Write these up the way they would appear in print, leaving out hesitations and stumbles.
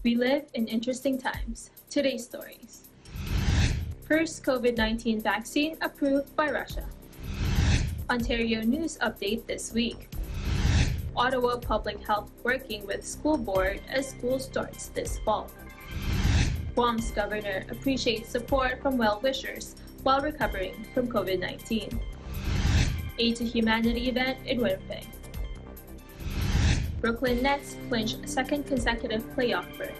We live in interesting times. Today's stories. First COVID-19 vaccine approved by Russia. Ontario news update this week. Ottawa Public Health working with school board as school starts this fall. Guam's governor appreciates support from well-wishers while recovering from COVID-19. Aid to Humanity event in Winnipeg. Brooklyn Nets clinch second consecutive playoff berth.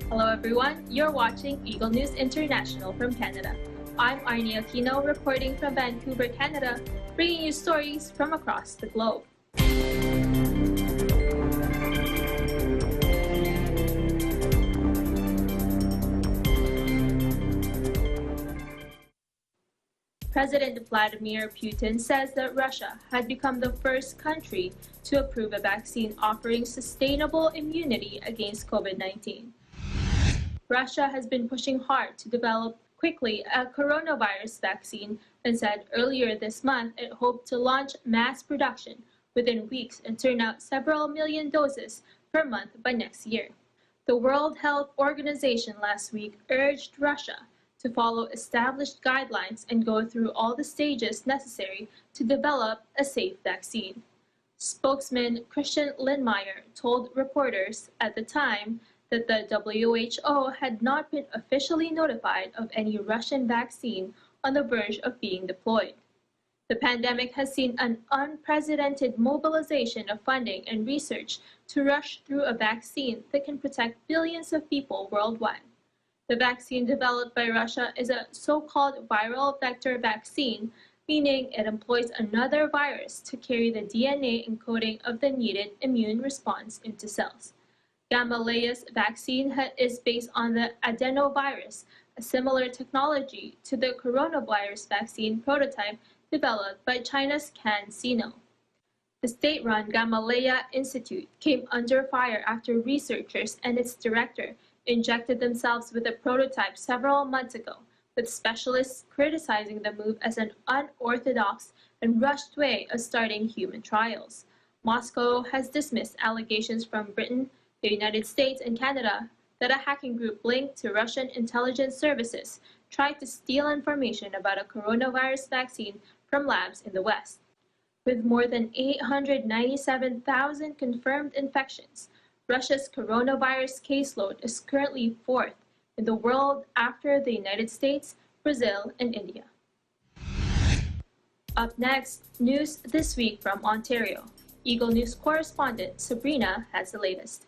Hello everyone, you're watching Eagle News International from Canada. I'm Arnie Aquino reporting from Vancouver, Canada, bringing you stories from across the globe. President Vladimir Putin says that Russia had become the first country to approve a vaccine offering sustainable immunity against COVID-19. Russia has been pushing hard to develop quickly a coronavirus vaccine and said earlier this month it hoped to launch mass production within weeks and turn out several million doses per month by next year. The World Health Organization last week urged Russia to follow established guidelines and go through all the stages necessary to develop a safe vaccine. Spokesman Christian Lindmeier told reporters at the time that the WHO had not been officially notified of any Russian vaccine on the verge of being deployed. The pandemic has seen an unprecedented mobilization of funding and research to rush through a vaccine that can protect billions of people worldwide. The vaccine developed by Russia is a so-called viral vector vaccine, meaning it employs another virus to carry the DNA encoding of the needed immune response into cells. Gamaleya's vaccine is based on the adenovirus, a similar technology to the coronavirus vaccine prototype developed by China's CanSino. The state-run Gamaleya Institute came under fire after researchers and its director injected themselves with a prototype several months ago, with specialists criticizing the move as an unorthodox and rushed way of starting human trials. Moscow has dismissed allegations from Britain, the United States, and Canada that a hacking group linked to Russian intelligence services tried to steal information about a coronavirus vaccine from labs in the West. With more than 897,000 confirmed infections, Russia's coronavirus caseload is currently fourth in the world after the United States, Brazil, and India. Up next, news this week from Ontario. Eagle News correspondent Sabrina has the latest.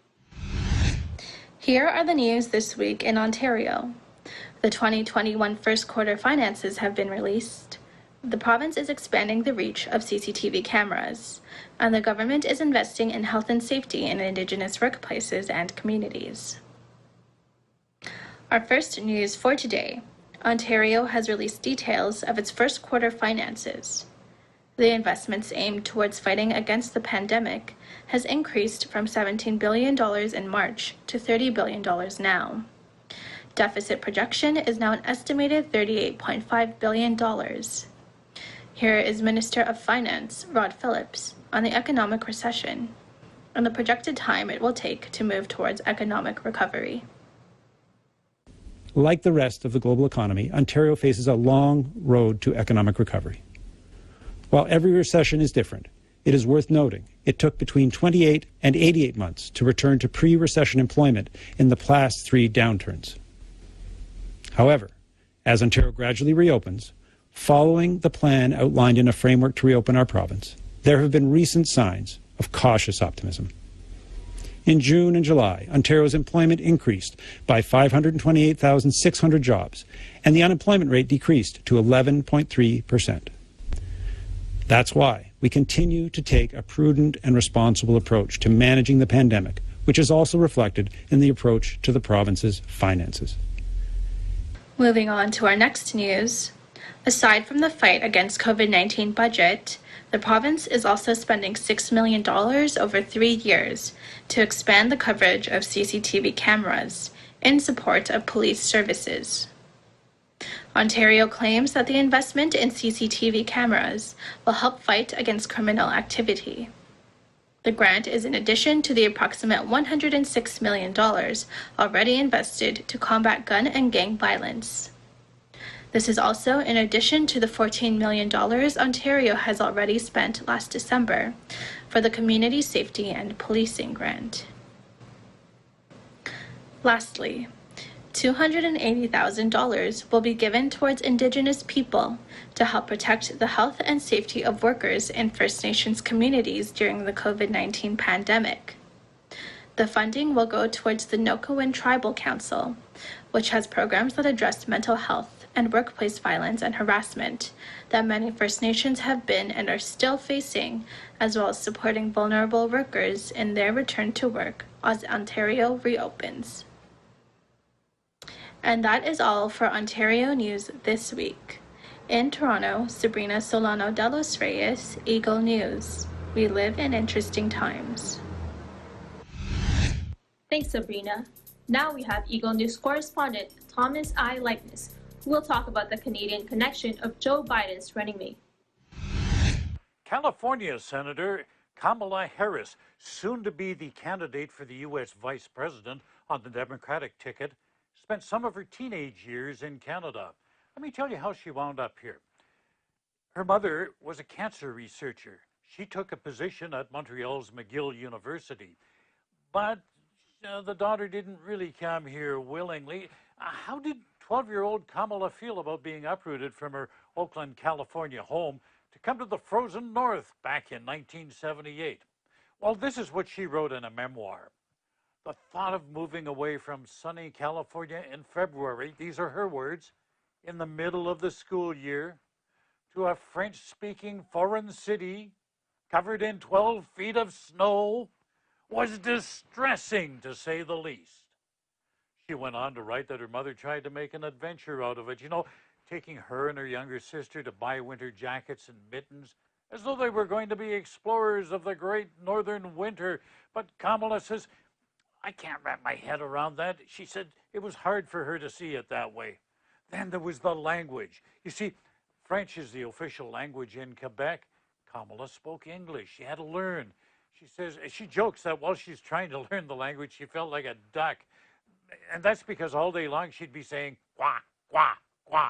Here are the news this week in Ontario. The 2021 first quarter finances have been released. The province is expanding the reach of CCTV cameras, and the government is investing in health and safety in Indigenous workplaces and communities. Our first news for today. Ontario has released details of its first quarter finances. The investments aimed towards fighting against the pandemic has increased from $17 billion in March to $30 billion now. Deficit projection is now an estimated $38.5 billion. Here is Minister of Finance, Rod Phillips, on the economic recession and the projected time it will take to move towards economic recovery. Like the rest of the global economy, Ontario faces a long road to economic recovery. While every recession is different, it is worth noting it took between 28 and 88 months to return to pre-recession employment in the past three downturns. However, as Ontario gradually reopens, following the plan outlined in a framework to reopen our province, there have been recent signs of cautious optimism. In June and July, Ontario's employment increased by 528,600 jobs, and the unemployment rate decreased to 11.3%. That's why we continue to take a prudent and responsible approach to managing the pandemic, which is also reflected in the approach to the province's finances. Moving on to our next news. Aside from the fight against COVID-19 budget, the province is also spending $6 million over 3 years to expand the coverage of CCTV cameras in support of police services. Ontario claims that the investment in CCTV cameras will help fight against criminal activity. The The grant is in addition to the approximate $106 million already invested to combat gun and gang violence. This is also in addition to the $14 million Ontario has already spent last December for the Community Safety and Policing Grant. Lastly, $280,000 will be given towards Indigenous people to help protect the health and safety of workers in First Nations communities during the COVID-19 pandemic. The funding will go towards the Nokawin Tribal Council, which has programs that address mental health and workplace violence and harassment that many First Nations have been and are still facing, as well as supporting vulnerable workers in their return to work as Ontario reopens. And that is all for Ontario News this week. In Toronto, Sabrina Solano de los Reyes, Eagle News. We live in interesting times. Thanks, Sabrina. Now we have Eagle News correspondent Thomas I. Likeness, who will talk about the Canadian connection of Joe Biden's running mate. California Senator Kamala Harris, soon to be the candidate for the U.S. Vice President on the Democratic ticket, spent some of her teenage years in Canada. Let me tell you how she wound up here. Her mother was a cancer researcher. She took a position at Montreal's McGill University, but the daughter didn't really come here willingly. How did 12-year-old Kamala feel about being uprooted from her Oakland, California home to come to the frozen north back in 1978? Well, this is what she wrote in a memoir. The thought of moving away from sunny California in February, these are her words, in the middle of the school year, to a French-speaking foreign city covered in 12 feet of snow, was distressing, to say the least. She went on to write that her mother tried to make an adventure out of it, taking her and her younger sister to buy winter jackets and mittens, as though they were going to be explorers of the great northern winter. But Kamala says, I can't wrap my head around that. She said it was hard for her to see it that way. Then there was the language. You see, French is the official language in Quebec. Kamala spoke English. She had to learn. She says, she jokes that while she's trying to learn the language, she felt like a duck. And that's because all day long she'd be saying, quoi, quoi, quoi.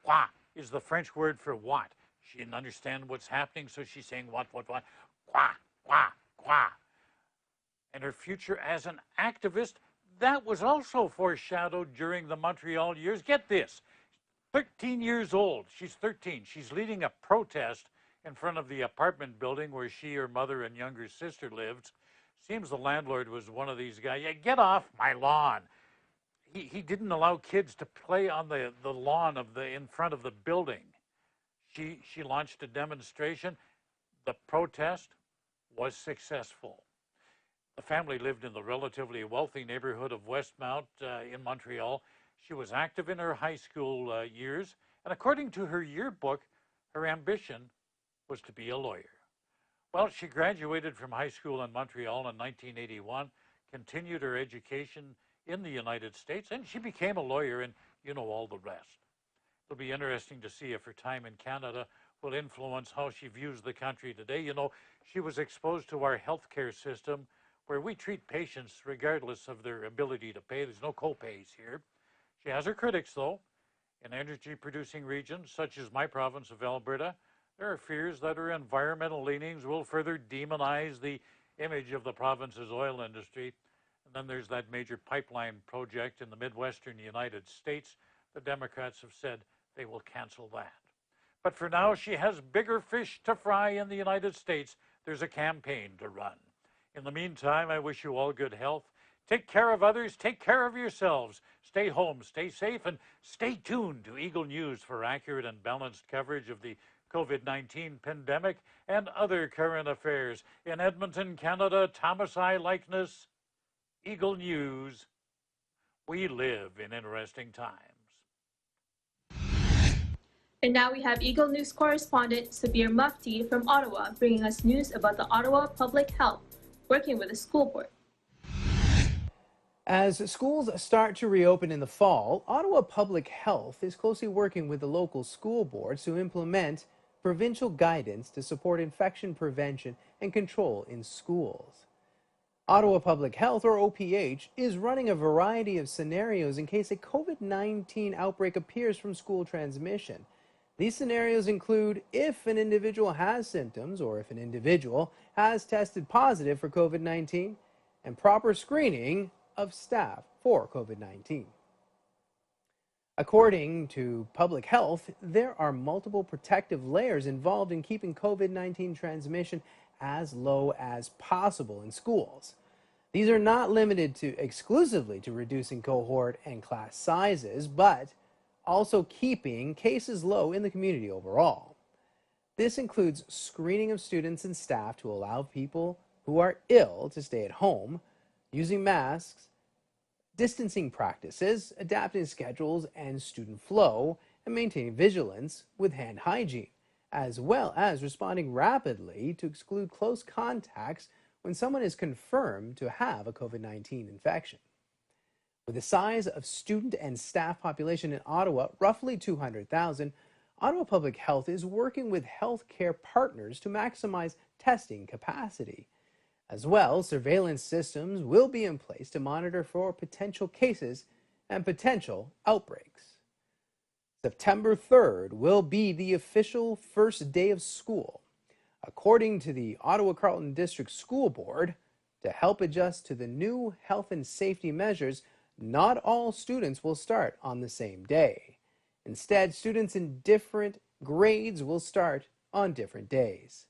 Quoi is the French word for what. She didn't understand what's happening, so she's saying what, quoi, quoi, quoi. And her future as an activist, that was also foreshadowed during the Montreal years. Get this, 13 years old. She's 13. She's leading a protest in front of the apartment building where she, her mother, and younger sister lived. Seems the landlord was one of these guys. Yeah, get off my lawn. He didn't allow kids to play on the lawn in front of the building. She launched a demonstration. The protest was successful. The family lived in the relatively wealthy neighborhood of Westmount in Montreal. She was active in her high school years, and according to her yearbook, her ambition was to be a lawyer. Well, she graduated from high school in Montreal in 1981, continued her education in the United States, and she became a lawyer, and you know all the rest. It'll be interesting to see if her time in Canada will influence how she views the country today. She was exposed to our healthcare system where we treat patients regardless of their ability to pay. There's no co-pays here. She has her critics, though. In energy-producing regions, such as my province of Alberta, there are fears that her environmental leanings will further demonize the image of the province's oil industry. And then there's that major pipeline project in the Midwestern United States. The Democrats have said they will cancel that. But for now, she has bigger fish to fry in the United States. There's a campaign to run. In the meantime, I wish you all good health. Take care of others, take care of yourselves. Stay home, stay safe, and stay tuned to Eagle News for accurate and balanced coverage of the COVID-19 pandemic and other current affairs. In Edmonton, Canada, Thomas I. Likeness, Eagle News. We live in interesting times. And now we have Eagle News correspondent Sabir Mufti from Ottawa bringing us news about the Ottawa Public Health working with the school board. As schools start to reopen in the fall, Ottawa Public Health is closely working with the local school boards to implement provincial guidance to support infection prevention and control in schools. Ottawa Public Health, or OPH, is running a variety of scenarios in case a COVID-19 outbreak appears from school transmission. These scenarios include if an individual has symptoms or if an individual has tested positive for COVID-19, and proper screening of staff for COVID-19. According to Public Health, there are multiple protective layers involved in keeping COVID-19 transmission as low as possible in schools. These are not limited exclusively to reducing cohort and class sizes, but also keeping cases low in the community overall. This includes screening of students and staff to allow people who are ill to stay at home, using masks, distancing practices, adapting schedules and student flow, and maintaining vigilance with hand hygiene, as well as responding rapidly to exclude close contacts when someone is confirmed to have a COVID-19 infection. With the size of student and staff population in Ottawa, roughly 200,000, Ottawa Public Health is working with healthcare partners to maximize testing capacity. As well, surveillance systems will be in place to monitor for potential cases and potential outbreaks. September 3rd will be the official first day of school. According to the Ottawa Carleton District School Board, to help adjust to the new health and safety measures, not all students will start on the same day. Instead, students in different grades will start on different days.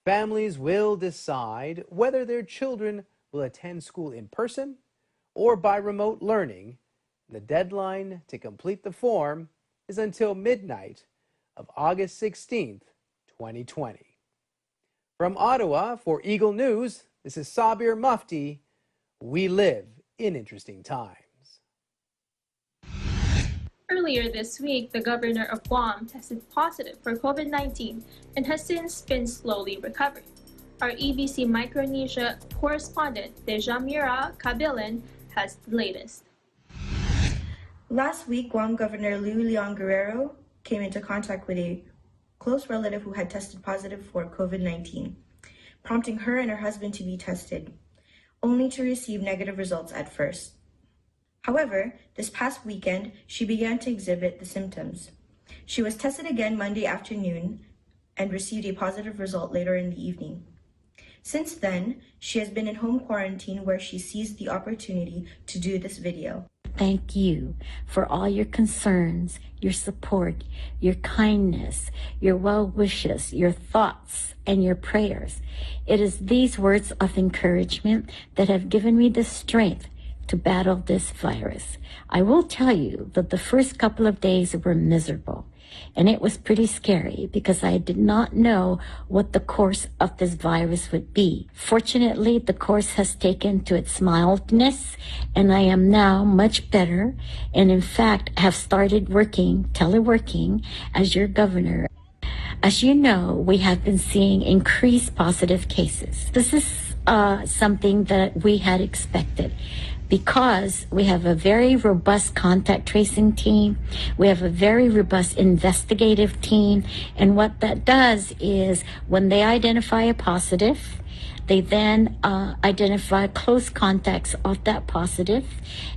Families will decide whether their children will attend school in person or by remote learning. The deadline to complete the form is until midnight of August 16th, 2020. From Ottawa, for Eagle News, this is Sabir Mufti. We live in interesting times. Earlier this week, the governor of Guam tested positive for COVID-19 and has since been slowly recovering. Our EBC Micronesia correspondent Dejamira Kabilin has the latest. Last week, Guam Governor Liu Leon Guerrero came into contact with a close relative who had tested positive for COVID-19, prompting her and her husband to be tested, only to receive negative results at first. However, this past weekend, she began to exhibit the symptoms. She was tested again Monday afternoon and received a positive result later in the evening. Since then, she has been in home quarantine where she seized the opportunity to do this video. Thank you for all your concerns, your support, your kindness, your well wishes, your thoughts, and your prayers. It is these words of encouragement that have given me the strength to battle this virus. I will tell you that the first couple of days were miserable, and it was pretty scary because I did not know what the course of this virus would be. Fortunately, the course has taken to its mildness, and I am now much better, and in fact have started teleworking as your governor. As you know, we have been seeing increased positive cases. This is something that we had expected, because we have a very robust contact tracing team. We have a very robust investigative team. And what that does is when they identify a positive, they then identify close contacts of that positive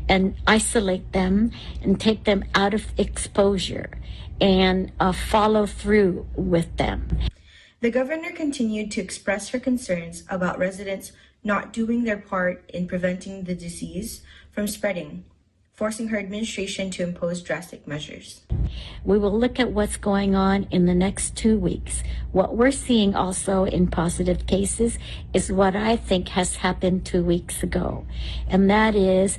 and isolate them and take them out of exposure and follow through with them. The governor continued to express her concerns about residents not doing their part in preventing the disease from spreading, forcing her administration to impose drastic measures. We will look at what's going on in the next 2 weeks. What we're seeing also in positive cases is what I think has happened 2 weeks ago, and that is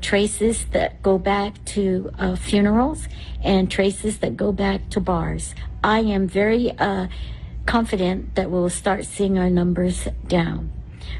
traces that go back to funerals and traces that go back to bars. I am very confident that we'll start seeing our numbers down.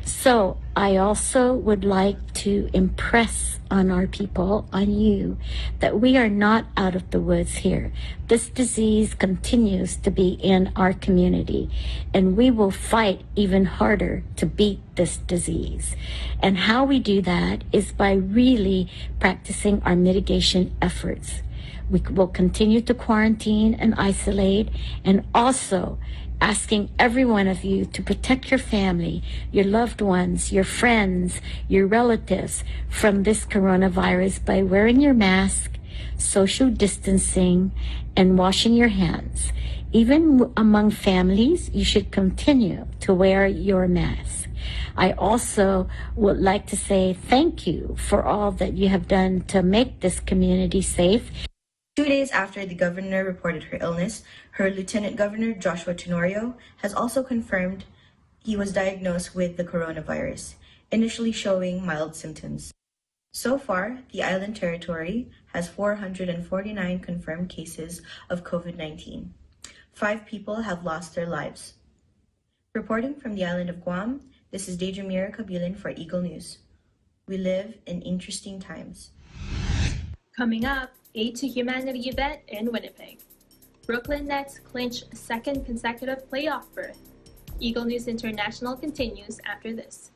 So I also would like to impress on our people, on you, that we are not out of the woods here. This disease continues to be in our community, and we will fight even harder to beat this disease. And how we do that is by really practicing our mitigation efforts. We will continue to quarantine and isolate, and also asking every one of you to protect your family, your loved ones, your friends, your relatives from this coronavirus by wearing your mask, social distancing, and washing your hands. Even among families, you should continue to wear your mask. I also would like to say thank you for all that you have done to make this community safe. 2 days after the governor reported her illness, her Lieutenant Governor Joshua Tenorio has also confirmed he was diagnosed with the coronavirus, initially showing mild symptoms. So far, the island territory has 449 confirmed cases of COVID-19. 5 people have lost their lives. Reporting from the island of Guam, this is Deidramira Kabilin for Eagle News. We live in interesting times. Coming up, Aid to Humanity event in Winnipeg. Brooklyn Nets clinch second consecutive playoff berth. Eagle News International continues after this.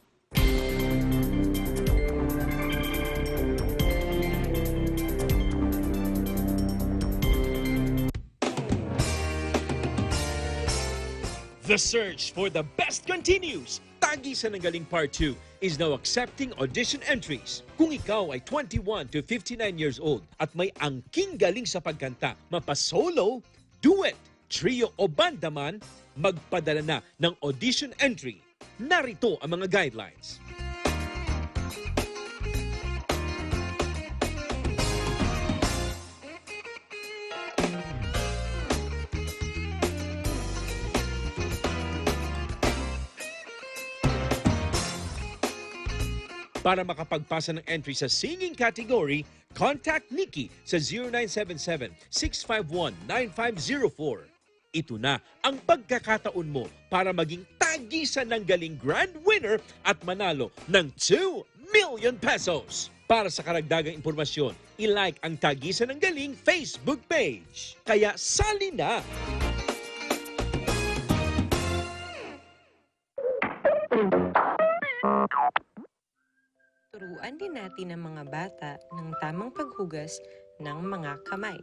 The search for the best continues. Tagisan ng Galing Part 2 is now accepting audition entries. Kung ikaw ay 21 to 59 years old at may angking galing sa pagkanta, mapa-solo, duet, trio o banda man, magpadala na ng audition entry. Narito ang mga guidelines. Para makapagpasa ng entry sa singing category, contact Nikki sa 0977-651-9504. Ito na ang pagkakataon mo para maging tagisan ng galing grand winner at manalo ng 2 million pesos. Para sa karagdagang impormasyon, i-like ang Tagisan ng Galing Facebook page. Kaya sali na! Turuan din natin ang mga bata ng tamang paghugas ng mga kamay.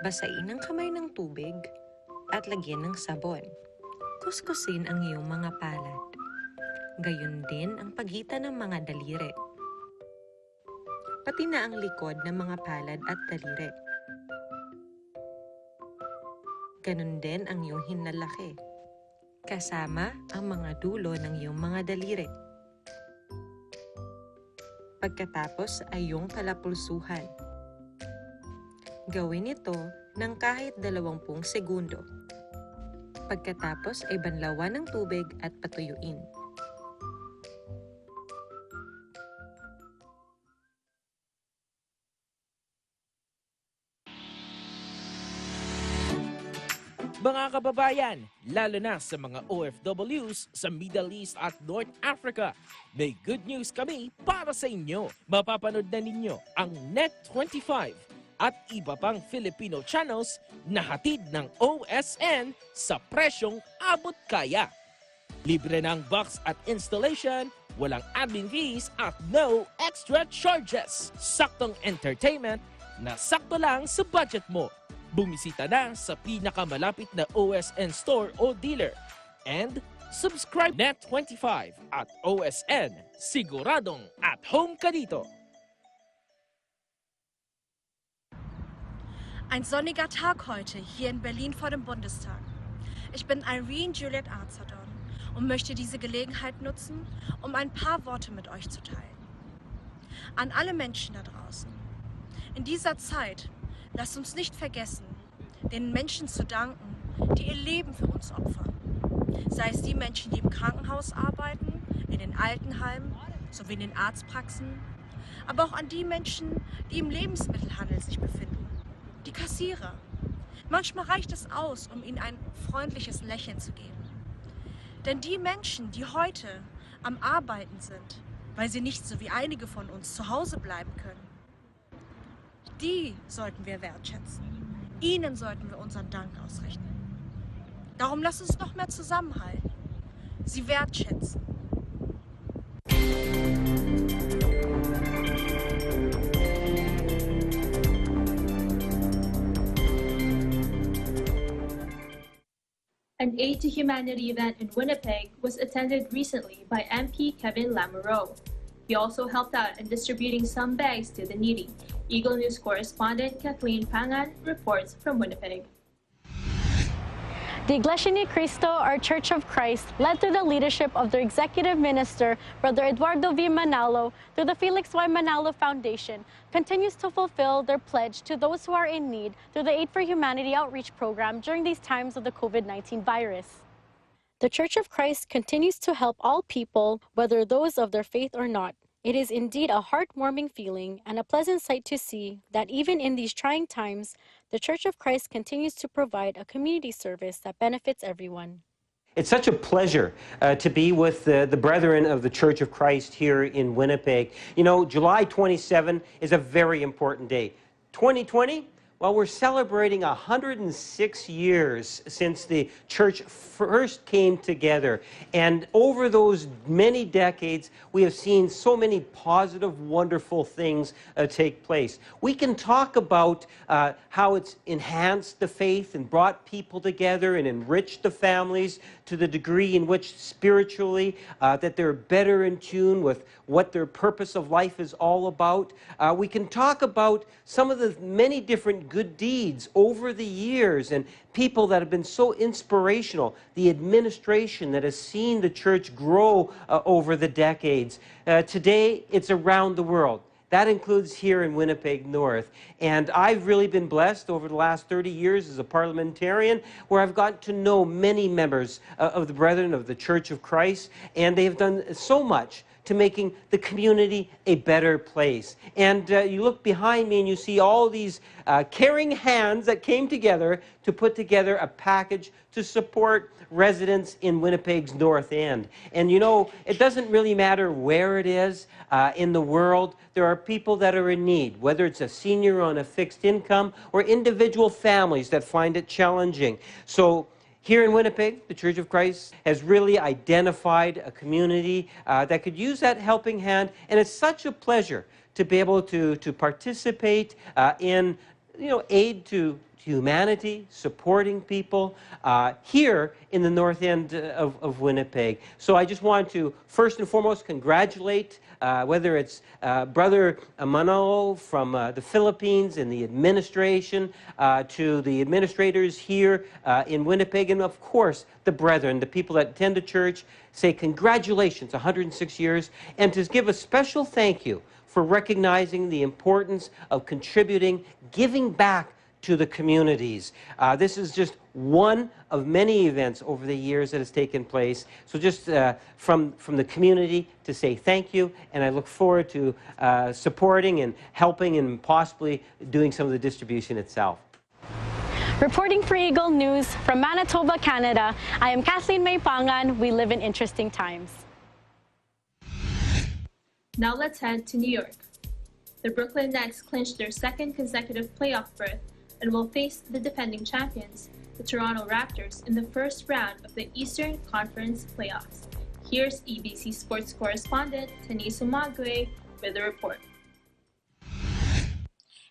Basain ang kamay ng tubig at lagyan ng sabon. Kuskusin ang iyong mga palad. Gayon din ang pagitan ng mga daliri. Pati na ang likod ng mga palad at daliri. Ganon din ang iyong hinalaki. Kasama ang mga dulo ng iyong mga daliri. Pagkatapos ay iyong kalapulsuhan. Gawin ito ng kahit 20 segundo. Pagkatapos ay banlawan ng tubig at patuyuin. Mga kababayan, lalo na sa mga OFWs sa Middle East at North Africa, may good news kami para sa inyo. Mapapanood na ninyo ang Net25 at iba pang Filipino channels na hatid ng OSN sa presyong abot kaya. Libre ng box at installation, walang admin fees at no extra charges. Saktong entertainment na sakto lang sa budget mo. Bumisita na sa pinakamalapit na OSN store o dealer. And subscribe Net25 at OSN. Siguradong at home ka dito. Ein sonniger Tag heute hier in Berlin vor dem Bundestag. Ich bin Irene Juliet Arzadon und möchte diese Gelegenheit nutzen, um ein paar Worte mit euch zu teilen. An alle Menschen da draußen. In dieser Zeit lasst uns nicht vergessen, den Menschen zu danken, die ihr Leben für uns opfern. Sei es die Menschen, die im Krankenhaus arbeiten, in den Altenheimen sowie in den Arztpraxen, aber auch an die Menschen, die im Lebensmittelhandel sich befinden. Die Kassierer. Manchmal reicht es aus, um ihnen ein freundliches Lächeln zu geben. Denn die Menschen, die heute am Arbeiten sind, weil sie nicht so wie einige von uns zu Hause bleiben können, die sollten wir wertschätzen. Ihnen sollten wir unseren Dank ausrichten. Darum lasst uns noch mehr zusammenhalten. Sie wertschätzen. An Aid to Humanity event in Winnipeg was attended recently by MP Kevin Lamoureux. He also helped out in distributing some bags to the needy. Eagle News correspondent Kathleen Pangan reports from Winnipeg. The Iglesia ni Cristo, or Church of Christ, led through the leadership of their executive minister, Brother Eduardo V. Manalo, through the Felix Y. Manalo Foundation, continues to fulfill their pledge to those who are in need through the Aid for Humanity outreach program during these times of the COVID-19 virus. The Church of Christ continues to help all people, whether those of their faith or not. It is indeed a heartwarming feeling and a pleasant sight to see that even in these trying times, the Church of Christ continues to provide a community service that benefits everyone. It's such a pleasure to be with the brethren of the Church of Christ here in Winnipeg. You know, July 27 is a very important day. 2020? Well, we're celebrating 106 years since the church first came together. And over those many decades, we have seen so many positive, wonderful things take place. We can talk about how it's enhanced the faith and brought people together and enriched the families to the degree in which spiritually that they're better in tune with what their purpose of life is all about. We can talk about some of the many different good deeds over the years and people that have been so inspirational, the administration that has seen the church grow over the decades. Today, it's around the world. That includes here in Winnipeg North. And I've really been blessed over the last 30 years as a parliamentarian, where I've gotten to know many members of the Brethren of the Church of Christ, and they have done so much to making the community a better place. And you look behind me and you see all these caring hands that came together to put together a package to support residents in Winnipeg's North End. And you know, it doesn't really matter where it is in the world. There are people that are in need, whether it's a senior on a fixed income or individual families that find it challenging. So here in Winnipeg, the Church of Christ has really identified a community that could use that helping hand, and it's such a pleasure to be able to participate in, you know, aid to humanity, supporting people here in the North End of Winnipeg. So I just want to first and foremost congratulate whether it's Brother Manalo from the Philippines and the administration, to the administrators here in Winnipeg, and of course the brethren, the people that attend the church, say congratulations, 106 years, and to give a special thank you for recognizing the importance of contributing, giving back to the communities. This is just one of many events over the years that has taken place. So just from the community to say thank you, and I look forward to supporting and helping and possibly doing some of the distribution itself. Reporting for Eagle News from Manitoba, Canada, I am Kathleen May Pangan. We live in interesting times. Now let's head to New York. The Brooklyn Nets clinched their second consecutive playoff berth and will face the defending champions, the Toronto Raptors, in the first round of the Eastern Conference playoffs. Here's EBC Sports correspondent Tanis Umagwe with a report.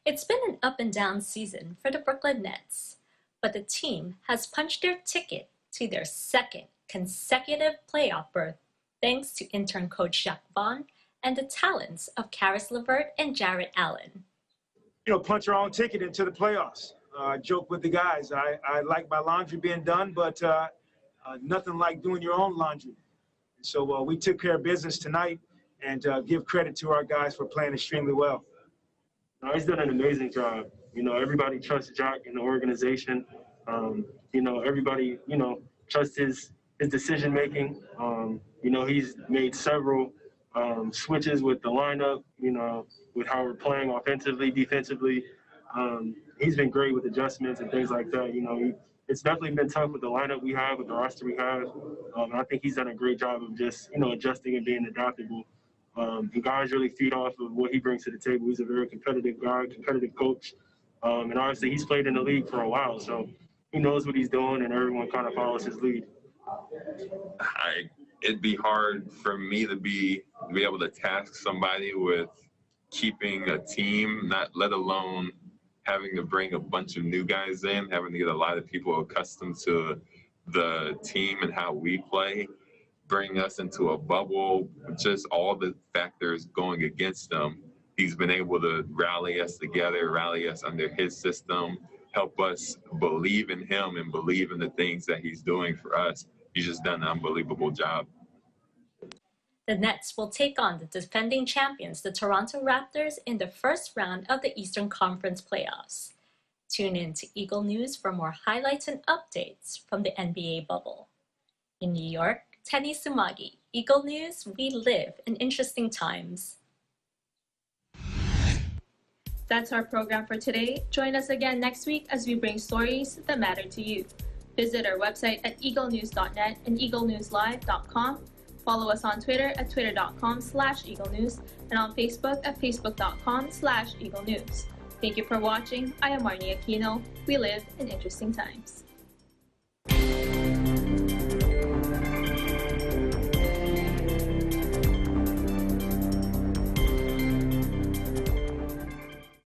It's been an up and down season for the Brooklyn Nets, but the team has punched their ticket to their second consecutive playoff berth thanks to intern coach Jacques Vaughn and the talents of Karis LeVert and Jarrett Allen. You know, punch our own ticket into the playoffs. I joke with the guys. I like my laundry being done, but nothing like doing your own laundry. So we took care of business tonight, and give credit to our guys for playing extremely well. He's done an amazing job. You know, everybody trusts Jack in the organization. You know, everybody, you know, trusts his decision making. You know, he's made several switches with the lineup, you know, with how we're playing offensively, defensively. He's been great with adjustments and things like that. You know, it's definitely been tough with the lineup we have, with the roster we have. I think he's done a great job of just, you know, adjusting and being adaptable. The guys really feed off of what he brings to the table. He's a very competitive guy, competitive coach. And obviously he's played in the league for a while, so he knows what he's doing and everyone kind of follows his lead. It'd be hard for me to be able to task somebody with keeping a team, not let alone having to bring a bunch of new guys in, having to get a lot of people accustomed to the team and how we play, bring us into a bubble, just all the factors going against him. He's been able to rally us together, rally us under his system, help us believe in him and believe in the things that he's doing for us. He's just done an unbelievable job. The Nets will take on the defending champions, the Toronto Raptors, in the first round of the Eastern Conference playoffs. Tune in to Eagle News for more highlights and updates from the NBA bubble. In New York, Tenny Sumagi, Eagle News, we live in interesting times. That's our program for today. Join us again next week as we bring stories that matter to you. Visit our website at eaglenews.net and eaglenewslive.com. Follow us on Twitter at twitter.com/eaglenews and on Facebook at facebook.com/eaglenews. Thank you for watching. I am Marnie Aquino. We live in interesting times.